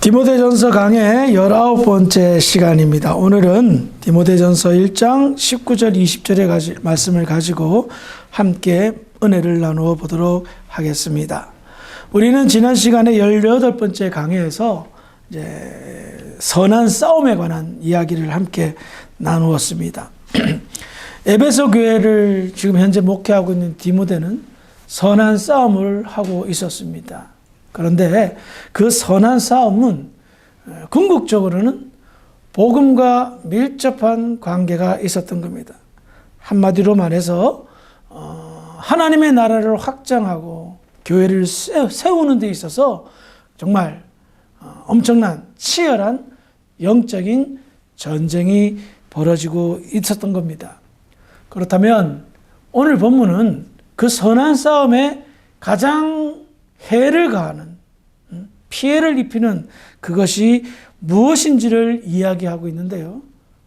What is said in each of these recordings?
디모데전서 강의 19번째 시간입니다. 오늘은 디모데전서 1장 19절 20절의 말씀을 가지고 함께 은혜를 나누어 보도록 하겠습니다. 우리는 지난 시간에 18번째 강의에서 이제 선한 싸움에 관한 이야기를 함께 나누었습니다. 에베소 교회를 지금 현재 목회하고 있는 디모데는 선한 싸움을 하고 있었습니다. 그런데 그 선한 싸움은 궁극적으로는 복음과 밀접한 관계가 있었던 겁니다. 한마디로 말해서 하나님의 나라를 확장하고 교회를 세우는 데 있어서 정말 엄청난 치열한 영적인 전쟁이 벌어지고 있었던 겁니다. 그렇다면 오늘 본문은 그 선한 싸움에 가장 해를 가하는, 피해를 입히는 그것이 무엇인지를 이야기하고 있는데요.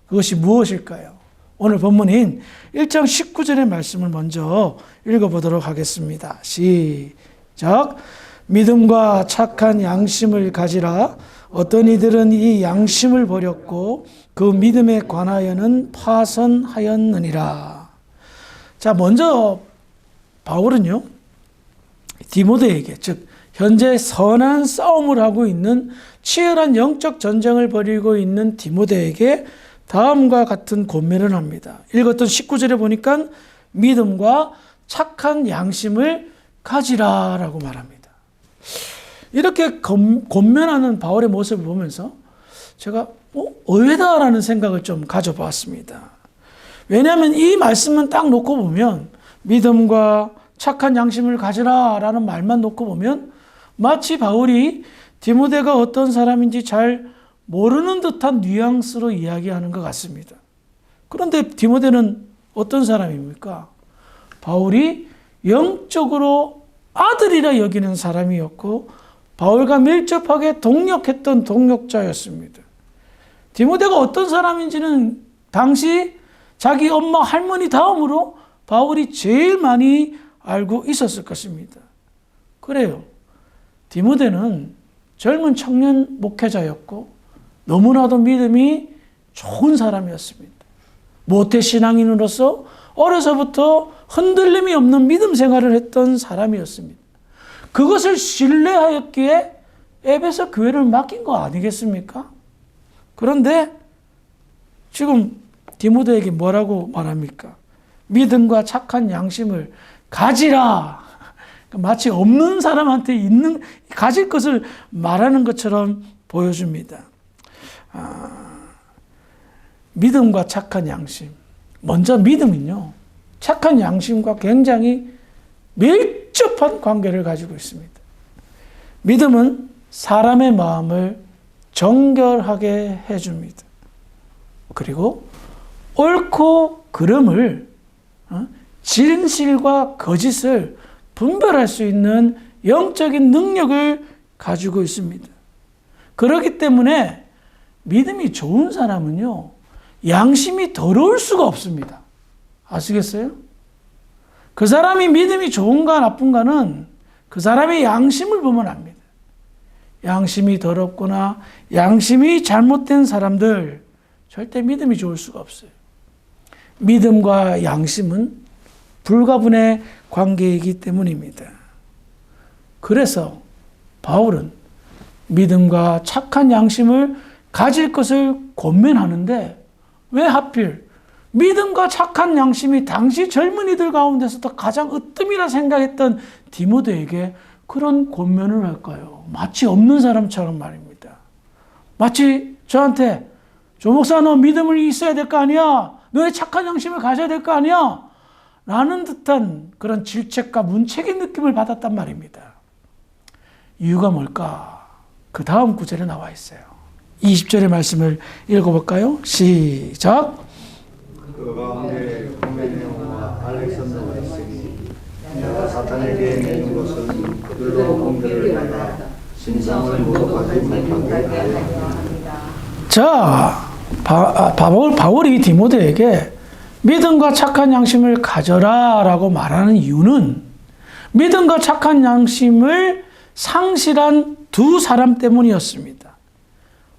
그것이 무엇일까요? 오늘 본문인 1장 19절의 말씀을 먼저 읽어보도록 하겠습니다. 시작. 믿음과 착한 양심을 가지라. 어떤 이들은 이 양심을 버렸고 그 믿음에 관하여는 파선하였느니라. 자, 먼저 바울은요, 디모데에게, 즉 현재 선한 싸움을 하고 있는 치열한 영적 전쟁을 벌이고 있는 디모데에게 다음과 같은 권면을 합니다. 읽었던 19절에 보니까 믿음과 착한 양심을 가지라라고 말합니다. 이렇게 권면하는 바울의 모습을 보면서 제가 의외다라는 생각을 좀 가져봤습니다. 왜냐하면 이 말씀은 딱 놓고 보면 믿음과 착한 양심을 가지라 라는 말만 놓고 보면 마치 바울이 디모데가 어떤 사람인지 잘 모르는 듯한 뉘앙스로 이야기하는 것 같습니다. 그런데 디모데는 어떤 사람입니까? 바울이 영적으로 아들이라 여기는 사람이었고 바울과 밀접하게 동역했던 동역자였습니다. 디모데가 어떤 사람인지는 당시 자기 엄마 할머니 다음으로 바울이 제일 많이 알고 있었을 것입니다. 그래요. 디모데는 젊은 청년 목회자였고 너무나도 믿음이 좋은 사람이었습니다. 모태신앙인으로서 어려서부터 흔들림이 없는 믿음 생활을 했던 사람이었습니다. 그것을 신뢰하였기에 에베소 교회를 맡긴 거 아니겠습니까? 그런데 지금 디모데에게 뭐라고 말합니까? 믿음과 착한 양심을 가지라. 마치 없는 사람한테 가질 것을 말하는 것처럼 보여줍니다. 믿음과 착한 양심. 먼저 믿음은요, 착한 양심과 굉장히 밀접한 관계를 가지고 있습니다. 믿음은 사람의 마음을 정결하게 해줍니다. 그리고 옳고 그름을, 진실과 거짓을 분별할 수 있는 영적인 능력을 가지고 있습니다. 그렇기 때문에 믿음이 좋은 사람은요, 양심이 더러울 수가 없습니다. 아시겠어요? 그 사람이 믿음이 좋은가 나쁜가는 그 사람의 양심을 보면 압니다. 양심이 더럽거나 양심이 잘못된 사람들 절대 믿음이 좋을 수가 없어요. 믿음과 양심은 불가분의 관계이기 때문입니다. 그래서 바울은 믿음과 착한 양심을 가질 것을 권면하는데 왜 하필 믿음과 착한 양심이 당시 젊은이들 가운데서도 가장 으뜸이라 생각했던 디모데에게 그런 권면을 할까요? 마치 없는 사람처럼 말입니다. 마치 저한테 조 목사, 너 믿음을 있어야 될 거 아니야? 너의 착한 양심을 가져야 될 거 아니야? 라는 듯한 그런 질책과 문책의 느낌을 받았단 말입니다. 이유가 뭘까? 그 다음 구절에 나와 있어요. 20절의 말씀을 읽어볼까요? 시작. 그 가운데 후메네오와 알렉산더가 있으니 내가 사탄에게 내는 것은 그들로 공개를 받아 신상을 모두 가지 못하게 하려 합니다. 자, 바울이 디모데에게 믿음과 착한 양심을 가져라 라고 말하는 이유는 믿음과 착한 양심을 상실한 두 사람 때문이었습니다.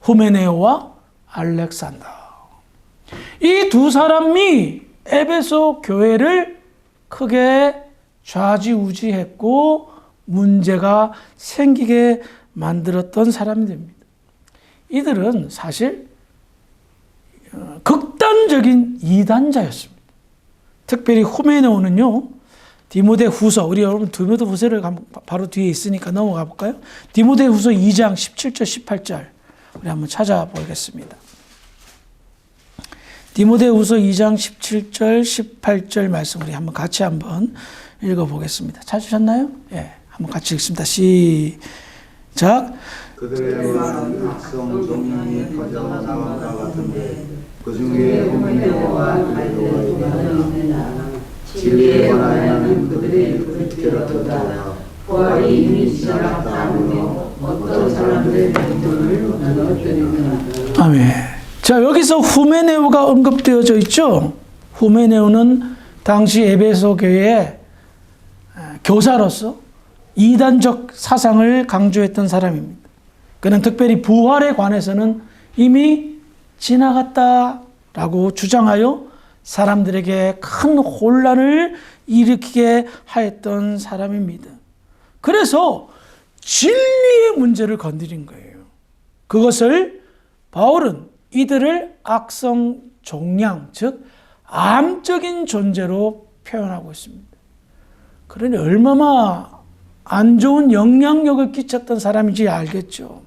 후메네오와 알렉산더. 이 두 사람이 에베소 교회를 크게 좌지우지했고 문제가 생기게 만들었던 사람들입니다. 이들은 사실 극단적인 이단자였습니다. 특별히 후메네오는요, 디모데후서, 우리 여러분 디모데후서를 바로 뒤에 있으니까 넘어가 볼까요? 디모데후서 2장 17절 18절 우리 한번 찾아보겠습니다. 디모데후서 2장 17절 18절 말씀 우리 한번 같이 한번 읽어보겠습니다. 찾으셨나요? 예, 한번 같이 읽습니다. 시작. 그들의 많은 악성 정령이 퍼져나간 것 같은데 그 중에 후메네오와 알렉산더가 있다. 진리에 관하여는 그들의 굴기를 듣다가 부활이 이미 지나갔다며 어떤 사람들의 믿음을 무너뜨리느냐. 아멘. 자, 여기서 후메네오가 언급되어져 있죠. 후메네오는 당시 에베소 교회의 교사로서 이단적 사상을 강조했던 사람입니다. 그는 특별히 부활에 관해서는 이미 지나갔다라고 주장하여 사람들에게 큰 혼란을 일으키게 하였던 사람입니다. 그래서 진리의 문제를 건드린 거예요. 그것을 바울은 이들을 악성 종양, 즉 암적인 존재로 표현하고 있습니다. 그러니 얼마나 안 좋은 영향력을 끼쳤던 사람인지 알겠죠.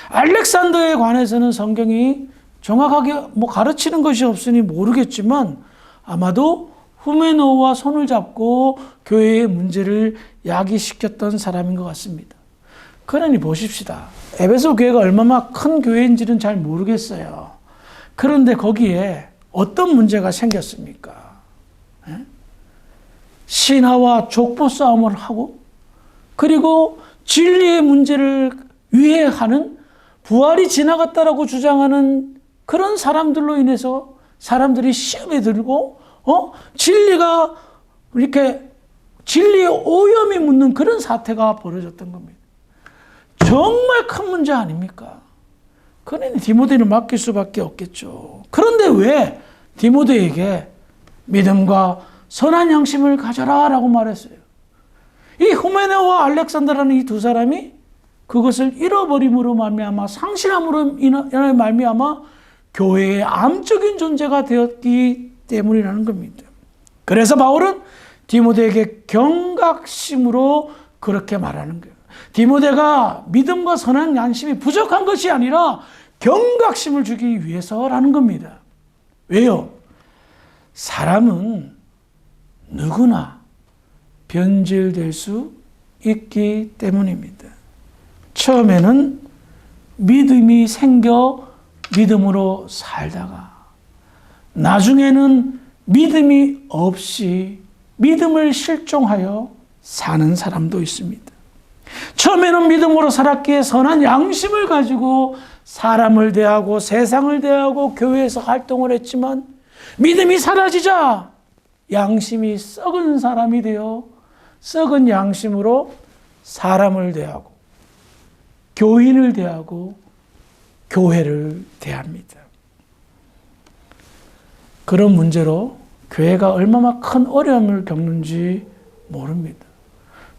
알렉산더에 관해서는 성경이 정확하게 가르치는 것이 없으니 모르겠지만 아마도 후메네오와 손을 잡고 교회의 문제를 야기시켰던 사람인 것 같습니다. 그러니 보십시다. 에베소 교회가 얼마나 큰 교회인지는 잘 모르겠어요. 그런데 거기에 어떤 문제가 생겼습니까? 신하와 족보 싸움을 하고 그리고 진리의 문제를 위해하는 부활이 지나갔다라고 주장하는 그런 사람들로 인해서 사람들이 시험에 들고 진리가 이렇게 진리의 오염이 묻는 그런 사태가 벌어졌던 겁니다. 정말 큰 문제 아닙니까? 그러니 디모데는 맡길 수밖에 없겠죠. 그런데 왜 디모데에게 믿음과 선한 양심을 가져라 라고 말했어요? 이 후메네오와 알렉산더라는 이 두 사람이 그것을 잃어버림으로 말미암아 상실함으로 인해 말미암아 교회의 암적인 존재가 되었기 때문이라는 겁니다. 그래서 바울은 디모데에게 경각심으로 그렇게 말하는 거예요. 디모데가 믿음과 선한 양심이 부족한 것이 아니라 경각심을 주기 위해서라는 겁니다. 왜요? 사람은 누구나 변질될 수 있기 때문입니다. 처음에는 믿음이 생겨 믿음으로 살다가 나중에는 믿음이 없이 믿음을 실종하여 사는 사람도 있습니다. 처음에는 믿음으로 살았기에 선한 양심을 가지고 사람을 대하고 세상을 대하고 교회에서 활동을 했지만 믿음이 사라지자 양심이 썩은 사람이 되어 썩은 양심으로 사람을 대하고 교인을 대하고 교회를 대합니다. 그런 문제로 교회가 얼마나 큰 어려움을 겪는지 모릅니다.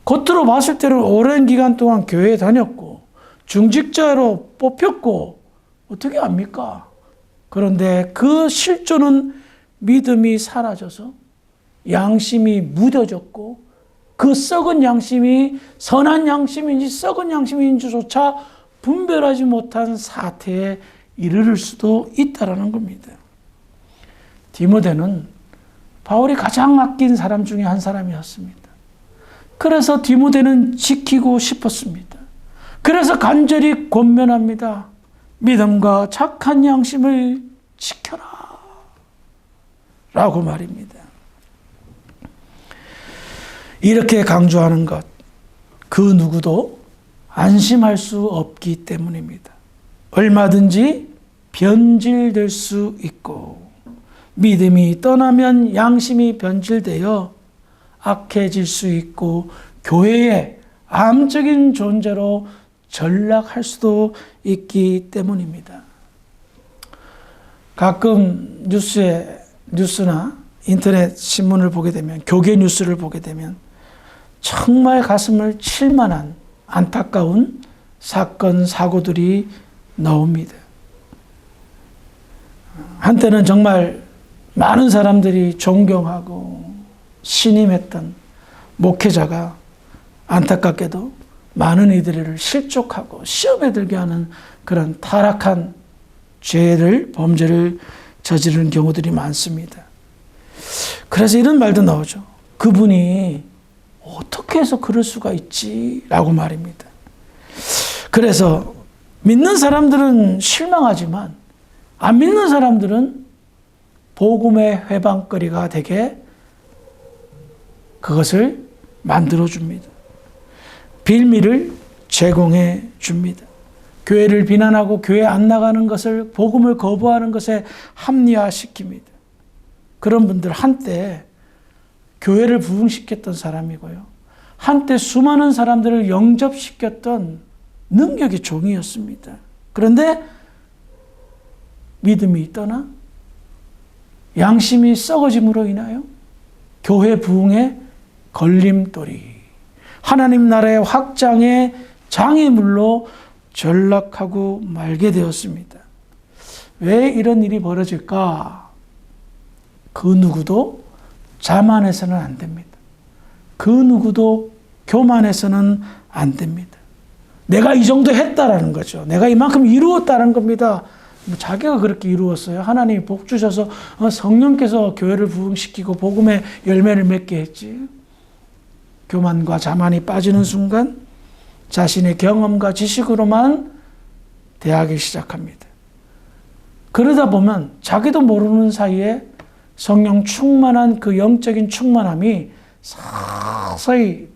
겉으로 봤을 때는 오랜 기간 동안 교회에 다녔고 중직자로 뽑혔고 어떻게 합니까? 그런데 그 실존은 믿음이 사라져서 양심이 무뎌졌고 그 썩은 양심이 선한 양심인지 썩은 양심인지조차 분별하지 못한 사태에 이르를 수도 있다는 겁니다. 디모데는 바울이 가장 아낀 사람 중에 한 사람이었습니다. 그래서 디모데는 지키고 싶었습니다. 그래서 간절히 권면합니다. 믿음과 착한 양심을 지켜라 라고 말입니다. 이렇게 강조하는 것, 그 누구도 안심할 수 없기 때문입니다. 얼마든지 변질될 수 있고 믿음이 떠나면 양심이 변질되어 악해질 수 있고 교회에 암적인 존재로 전락할 수도 있기 때문입니다. 가끔 뉴스나 인터넷 신문을 보게 되면, 교계 뉴스를 보게 되면 정말 가슴을 칠 만한 안타까운 사건, 사고들이 나옵니다. 한때는 정말 많은 사람들이 존경하고 신임했던 목회자가 안타깝게도 많은 이들을 실족하고 시험에 들게 하는 그런 타락한 범죄를 저지르는 경우들이 많습니다. 그래서 이런 말도 나오죠. 그분이 어떻게 해서 그럴 수가 있지? 라고 말입니다. 그래서 믿는 사람들은 실망하지만 안 믿는 사람들은 복음의 회방거리가 되게 그것을 만들어줍니다. 빌미를 제공해 줍니다. 교회를 비난하고 교회 안 나가는 것을, 복음을 거부하는 것에 합리화시킵니다. 그런 분들 한때 교회를 부흥시켰던 사람이고요. 한때 수많은 사람들을 영접시켰던 능력의 종이었습니다. 그런데 믿음이 떠나 양심이 썩어짐으로 인하여 교회 부흥의 걸림돌이, 하나님 나라의 확장의 장애물로 전락하고 말게 되었습니다. 왜 이런 일이 벌어질까? 그 누구도 자만해서는 안 됩니다. 그 누구도 교만해서는 안 됩니다. 내가 이 정도 했다라는 거죠. 내가 이만큼 이루었다는 겁니다. 자기가 그렇게 이루었어요. 하나님이 복 주셔서 성령께서 교회를 부흥시키고 복음의 열매를 맺게 했지. 교만과 자만이 빠지는 순간 자신의 경험과 지식으로만 대하기 시작합니다. 그러다 보면 자기도 모르는 사이에 성령 충만한 그 영적인 충만함이 서서히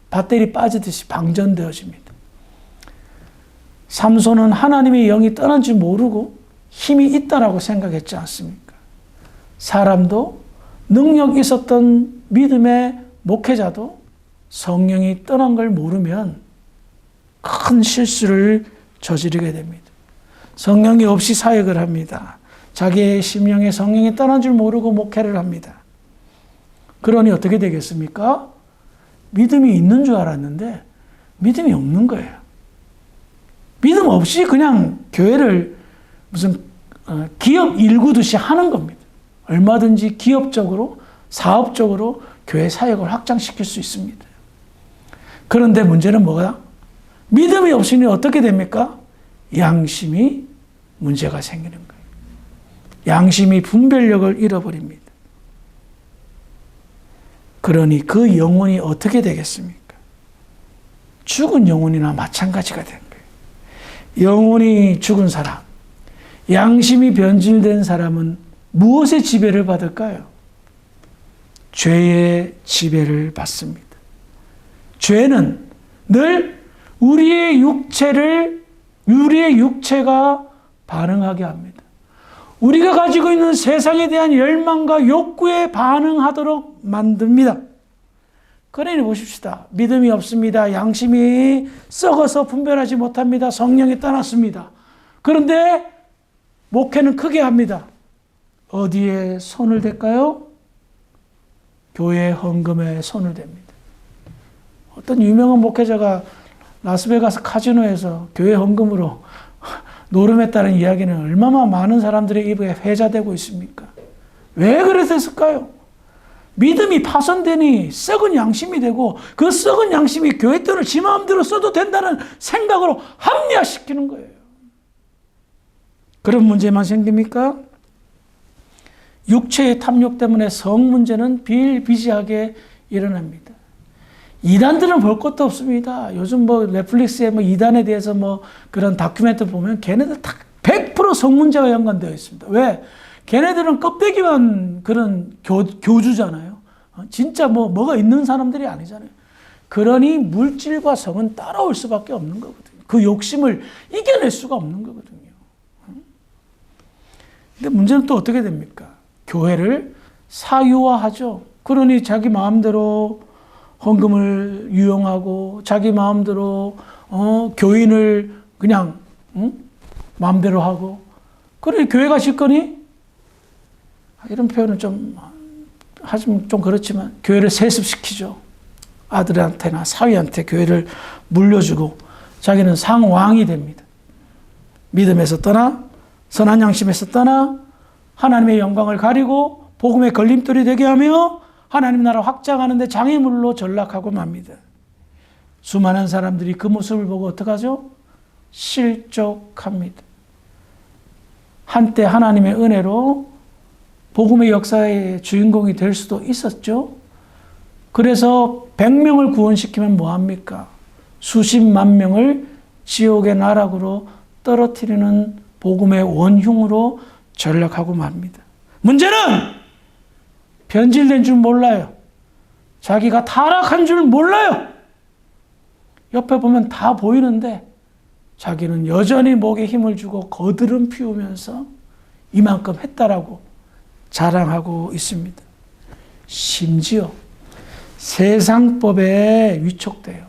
배터리 빠지듯이 방전되어집니다. 삼손은 하나님의 영이 떠난 줄 모르고 힘이 있다라고 생각했지 않습니까? 사람도 능력 있었던 믿음의 목회자도 성령이 떠난 걸 모르면 큰 실수를 저지르게 됩니다. 성령이 없이 사역을 합니다. 자기의 심령에 성령이 떠난 줄 모르고 목회를 합니다. 그러니 어떻게 되겠습니까? 믿음이 있는 줄 알았는데 믿음이 없는 거예요. 믿음 없이 그냥 교회를 무슨 기업 일구듯이 하는 겁니다. 얼마든지 기업적으로, 사업적으로 교회 사역을 확장시킬 수 있습니다. 그런데 문제는 뭐가? 믿음이 없으니 어떻게 됩니까? 양심이 문제가 생기는 거예요. 양심이 분별력을 잃어버립니다. 그러니 그 영혼이 어떻게 되겠습니까? 죽은 영혼이나 마찬가지가 된 거예요. 영혼이 죽은 사람, 양심이 변질된 사람은 무엇의 지배를 받을까요? 죄의 지배를 받습니다. 죄는 늘 우리의 육체가 반응하게 합니다. 우리가 가지고 있는 세상에 대한 열망과 욕구에 반응하도록 만듭니다. 그러니 보십시다. 믿음이 없습니다. 양심이 썩어서 분별하지 못합니다. 성령이 떠났습니다. 그런데 목회는 크게 합니다. 어디에 손을 댈까요? 교회 헌금에 손을 댑니다. 어떤 유명한 목회자가 라스베가스 카지노에서 교회 헌금으로 노름했다는 이야기는 얼마나 많은 사람들의 입에 회자되고 있습니까? 왜 그랬을까요? 믿음이 파손되니 썩은 양심이 되고 그 썩은 양심이 교회 돈을 지 마음대로 써도 된다는 생각으로 합리화시키는 거예요. 그런 문제만 생깁니까? 육체의 탐욕 때문에 성 문제는 비일비재하게 일어납니다. 이단들은 볼 것도 없습니다. 요즘 넷플릭스에 이단에 대해서 그런 다큐멘터리 보면 걔네들 다 100% 성 문제가 연관되어 있습니다. 왜? 걔네들은 껍데기만 그런 교주잖아요. 진짜 뭐가 있는 사람들이 아니잖아요. 그러니 물질과 성은 따라올 수밖에 없는 거거든요. 그 욕심을 이겨낼 수가 없는 거거든요. 근데 문제는 또 어떻게 됩니까? 교회를 사유화하죠. 그러니 자기 마음대로 헌금을 유용하고 자기 마음대로 교인을 그냥 마음대로 하고 그래 교회가 짓거니 이런 표현은 좀 하시면 좀 그렇지만 교회를 세습시키죠. 아들한테나 사위한테 교회를 물려주고 자기는 상왕이 됩니다. 믿음에서 떠나 선한 양심에서 떠나 하나님의 영광을 가리고 복음의 걸림돌이 되게 하며 하나님 나라 확장하는 데 장애물로 전락하고 맙니다. 수많은 사람들이 그 모습을 보고 어떡하죠? 실족합니다. 한때 하나님의 은혜로 복음의 역사의 주인공이 될 수도 있었죠. 그래서 100명을 구원시키면 뭐합니까? 수십만 명을 지옥의 나락으로 떨어뜨리는 복음의 원흉으로 전락하고 맙니다. 문제는 변질된 줄 몰라요. 자기가 타락한 줄 몰라요. 옆에 보면 다 보이는데 자기는 여전히 목에 힘을 주고 거드름 피우면서 이만큼 했다라고 자랑하고 있습니다. 심지어 세상법에 위촉돼요.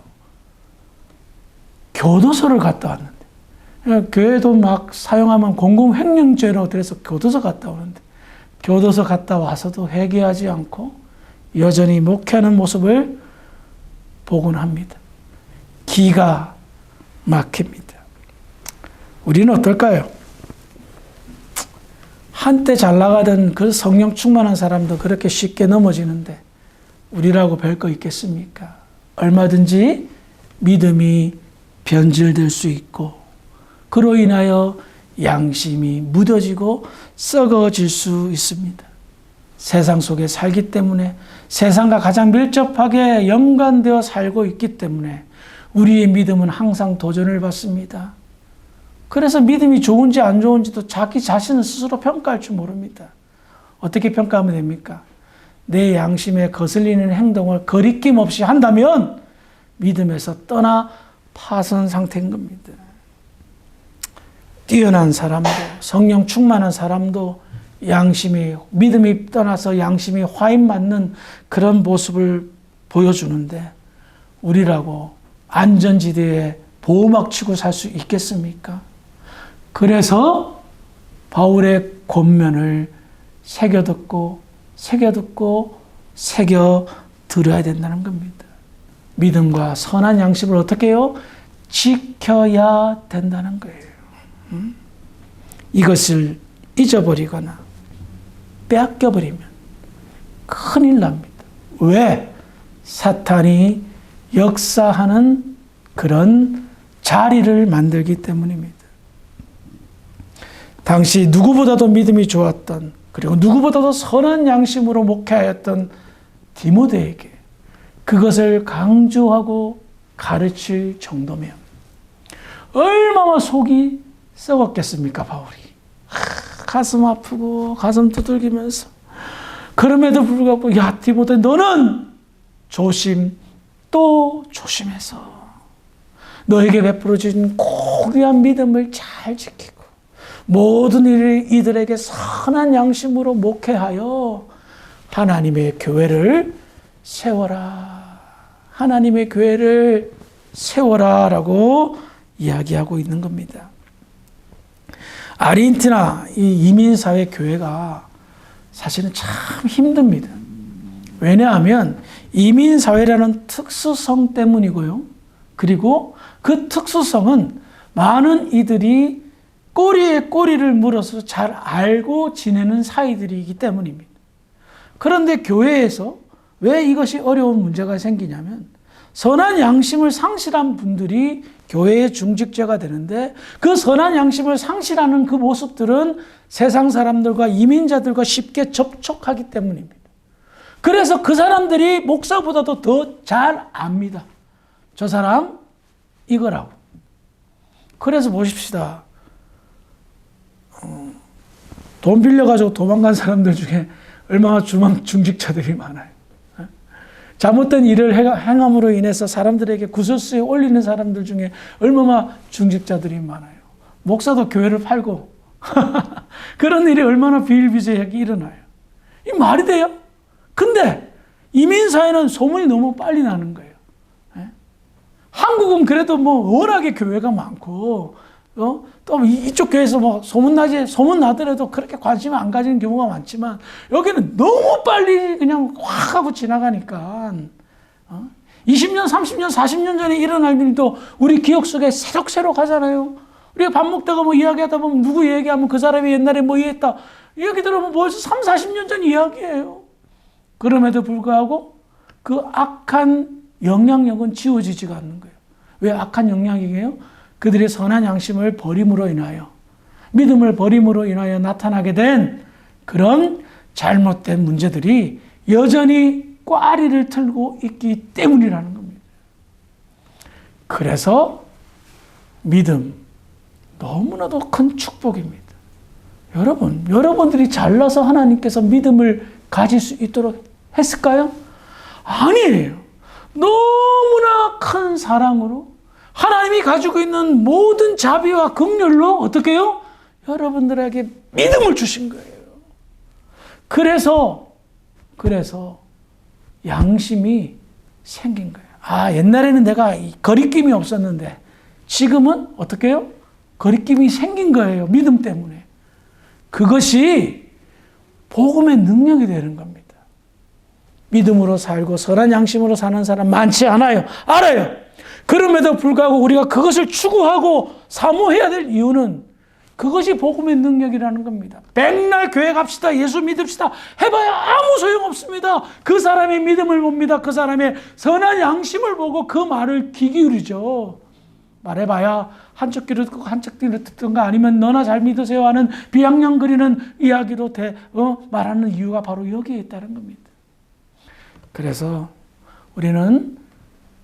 교도소를 갔다 왔는데 교회도 막 사용하면 공공횡령죄로 그래서 교도소 갔다 오는데 교도소 갔다 와서도 회개하지 않고 여전히 목회하는 모습을 보곤 합니다. 기가 막힙니다. 우리는 어떨까요? 한때 잘 나가던 그 성령 충만한 사람도 그렇게 쉽게 넘어지는데 우리라고 별 거 있겠습니까? 얼마든지 믿음이 변질될 수 있고 그로 인하여 양심이 무뎌지고 썩어질 수 있습니다. 세상 속에 살기 때문에 세상과 가장 밀접하게 연관되어 살고 있기 때문에 우리의 믿음은 항상 도전을 받습니다. 그래서 믿음이 좋은지 안 좋은지도 자기 자신을 스스로 평가할 줄 모릅니다. 어떻게 평가하면 됩니까? 내 양심에 거슬리는 행동을 거리낌 없이 한다면 믿음에서 떠나 파선 상태인 겁니다. 뛰어난 사람도 성령 충만한 사람도 양심이 믿음이 떠나서 양심이 화인 맞는 그런 모습을 보여주는데 우리라고 안전지대에 보호막 치고 살 수 있겠습니까? 그래서 바울의 권면을 새겨듣고 새겨 들어야 된다는 겁니다. 믿음과 선한 양심을 어떻게 해요? 지켜야 된다는 거예요. 이것을 잊어버리거나 빼앗겨버리면 큰일 납니다. 왜? 사탄이 역사하는 그런 자리를 만들기 때문입니다. 당시 누구보다도 믿음이 좋았던 그리고 누구보다도 선한 양심으로 목회하였던 디모데에게 그것을 강조하고 가르칠 정도면 얼마나 속이 썩었겠습니까, 바울이. 가슴 아프고 가슴 두들기면서 그럼에도 불구하고 야 디모데 너는 조심 또 조심해서 너에게 베풀어진 고귀한 믿음을 잘 지키고 모든 이들에게 선한 양심으로 목회하여 하나님의 교회를 세워라. 하나님의 교회를 세워라 라고 이야기하고 있는 겁니다. 아르헨티나 이 이민사회 교회가 사실은 참 힘듭니다. 왜냐하면 이민사회라는 특수성 때문이고요. 그리고 그 특수성은 많은 이들이 꼬리에 꼬리를 물어서 잘 알고 지내는 사이들이기 때문입니다. 그런데 교회에서 왜 이것이 어려운 문제가 생기냐면 선한 양심을 상실한 분들이 교회의 중직자가 되는데 그 선한 양심을 상실하는 그 모습들은 세상 사람들과 이민자들과 쉽게 접촉하기 때문입니다. 그래서 그 사람들이 목사보다도 더 잘 압니다. 저 사람 이거라고. 그래서 보십시다. 돈 빌려가지고 도망간 사람들 중에 얼마나 중직자들이 많아요. 잘못된 일을 행함으로 인해서 사람들에게 구설수에 올리는 사람들 중에 얼마나 중직자들이 많아요. 목사도 교회를 팔고 그런 일이 얼마나 비일비재하게 일어나요. 이 말이 돼요? 근데 이민사회는 소문이 너무 빨리 나는 거예요. 예? 한국은 그래도 뭐 워낙에 교회가 많고, 또 이쪽 교회에서 뭐 소문 나더라도 그렇게 관심 안 가지는 경우가 많지만, 여기는 너무 빨리 그냥 확 하고 지나가니까, 20년, 30년, 40년 전에 일어날 일도 우리 기억 속에 새록새록 하잖아요. 우리가 밥 먹다가 뭐 이야기하다 보면 누구 얘기하면 그 사람이 옛날에 뭐 이랬다. 이야기 들으면 벌써 3, 40년 전 이야기예요. 그럼에도 불구하고 그 악한 영향력은 지워지지가 않는 거예요. 왜 악한 영향력이에요? 그들의 선한 양심을 버림으로 인하여, 믿음을 버림으로 인하여 나타나게 된 그런 잘못된 문제들이 여전히 꽈리를 틀고 있기 때문이라는 겁니다. 그래서 믿음, 너무나도 큰 축복입니다. 여러분들이 잘나서 하나님께서 믿음을 가질 수 있도록 했을까요? 아니에요. 너무나 큰 사랑으로 하나님이 가지고 있는 모든 자비와 긍휼로 어떻게 해요? 여러분들에게 믿음을 주신 거예요. 그래서 양심이 생긴 거예요. 옛날에는 내가 거리낌이 없었는데 지금은 어떻게 해요? 거리낌이 생긴 거예요. 믿음 때문에. 그것이 복음의 능력이 되는 겁니다. 믿음으로 살고 선한 양심으로 사는 사람 많지 않아요. 알아요. 그럼에도 불구하고 우리가 그것을 추구하고 사모해야 될 이유는 그것이 복음의 능력이라는 겁니다. 백날 교회 갑시다. 예수 믿읍시다. 해봐야 아무 소용없습니다. 그 사람의 믿음을 봅니다. 그 사람의 선한 양심을 보고 그 말을 귀 기울이죠. 말해봐야 한쪽 귀로 듣고 한쪽 귀로 듣든가 아니면 너나 잘 믿으세요 하는 비아냥거리는 이야기로 말하는 이유가 바로 여기에 있다는 겁니다. 그래서 우리는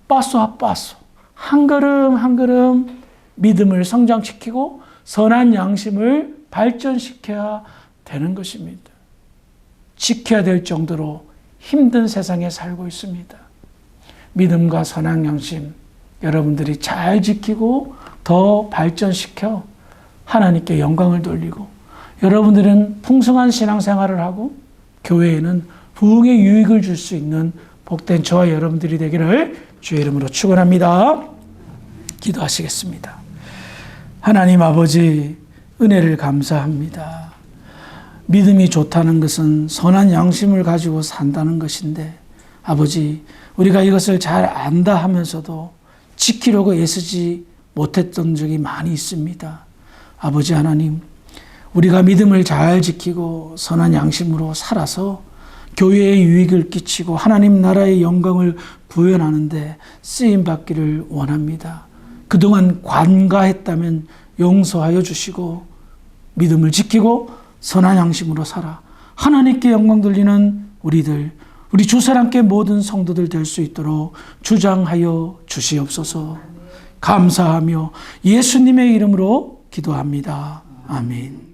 빠쏘 한 걸음 한 걸음 믿음을 성장시키고 선한 양심을 발전시켜야 되는 것입니다. 지켜야 될 정도로 힘든 세상에 살고 있습니다. 믿음과 선한 양심 여러분들이 잘 지키고 더 발전시켜 하나님께 영광을 돌리고 여러분들은 풍성한 신앙생활을 하고 교회에는 부흥의 유익을 줄 수 있는 복된 저와 여러분들이 되기를 주의 이름으로 축원합니다. 기도하시겠습니다. 하나님 아버지, 은혜를 감사합니다. 믿음이 좋다는 것은 선한 양심을 가지고 산다는 것인데 아버지, 우리가 이것을 잘 안다 하면서도 지키려고 애쓰지 못했던 적이 많이 있습니다. 아버지 하나님, 우리가 믿음을 잘 지키고 선한 양심으로 살아서 교회에 유익을 끼치고 하나님 나라의 영광을 구현하는데 쓰임받기를 원합니다. 그동안 관가했다면 용서하여 주시고 믿음을 지키고 선한 양심으로 살아 하나님께 영광 돌리는 우리 주사랑교회 모든 성도들 될 수 있도록 주장하여 주시옵소서. 감사하며 예수님의 이름으로 기도합니다. 아멘.